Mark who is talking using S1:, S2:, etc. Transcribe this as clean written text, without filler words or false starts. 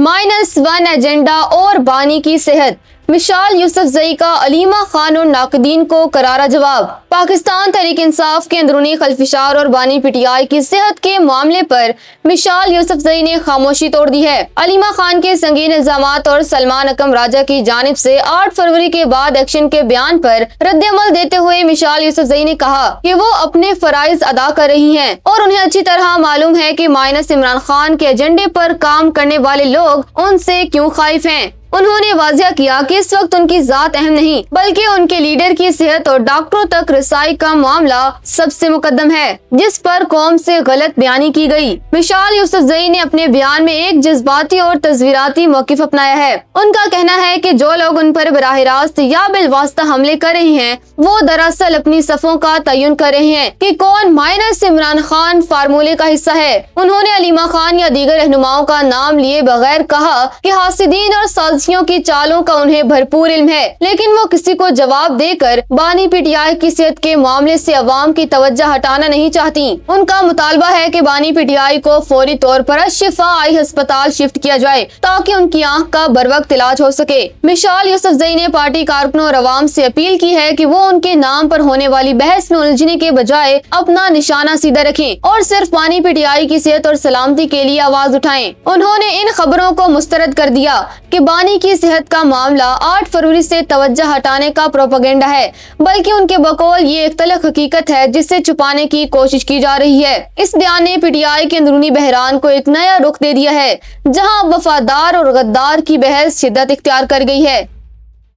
S1: -1 agenda اور بانی کی صحت۔ مشال یوسفزئی کا علیمہ خان اور ناقدین کو کرارا جواب۔ پاکستان تحریک انصاف کے اندرونی خلفشار اور بانی پی ٹی آئی کی صحت کے معاملے پر مشال یوسفزئی نے خاموشی توڑ دی ہے۔ علیمہ خان کے سنگین الزامات اور سلمان اکرم راجہ کی جانب سے 8 فروری کے بعد ایکشن کے بیان پر رد عمل دیتے ہوئے مشال یوسفزئی نے کہا کہ وہ اپنے فرائض ادا کر رہی ہیں اور انہیں اچھی طرح معلوم ہے کہ عمران خان کے ایجنڈے پر کام کرنے والے لوگ ان سے کیوں خائف ہیں۔ انہوں نے واضح کیا کہ اس وقت ان کی ذات اہم نہیں بلکہ ان کے لیڈر کی صحت اور ڈاکٹروں تک رسائی کا معاملہ سب سے مقدم ہے، جس پر قوم سے غلط بیانی کی گئی۔ مشال یوسفزئی نے اپنے بیان میں ایک جذباتی اور تصویراتی موقف اپنایا ہے۔ ان کا کہنا ہے کہ جو لوگ ان پر براہ راست یا بالواسطہ حملے کر رہے ہیں وہ دراصل اپنی صفوں کا تعین کر رہے ہیں کہ کون عمران خان فارمولے کا حصہ ہے۔ انہوں نے علیمہ خان یا دیگر رہنماؤں کا نام لیے بغیر کہا کہ حاسدین اور سازشیوں کی چالوں کا انہیں بھرپور علم ہے، لیکن وہ کسی کو جواب دے کر بانی پی ٹی آئی کی صحت کے معاملے سے عوام کی توجہ ہٹانا نہیں چاہتی۔ ان کا مطالبہ ہے کہ بانی پی ٹی آئی کو فوری طور پر شفا آئی ہسپتال شفٹ کیا جائے تاکہ ان کی آنکھ کا بروقت علاج ہو سکے۔ مشال یوسفزئی نے پارٹی کارکنوں اور عوام سے اپیل کی ہے کہ وہ ان کے نام پر ہونے والی بحث میں الجھنے کے بجائے اپنا نشانہ سیدھا رکھیں اور صرف بانی پی ٹی آئی کی صحت اور سلامتی کے لیے آواز اٹھائیں۔ انہوں نے ان خبروں کو مسترد کر دیا کہ بانی کی صحت کا معاملہ 8 فروری سے توجہ ہٹانے کا پروپیگنڈا ہے، بلکہ ان کے بقول یہ ایک تلخ حقیقت ہے جسے چھپانے کی کوشش کی جا رہی ہے۔ اس بیان نے پی ٹی آئی کے اندرونی بحران کو ایک نیا رخ دے دیا ہے، جہاں وفادار اور غدار کی بحث شدت اختیار کر گئی ہے۔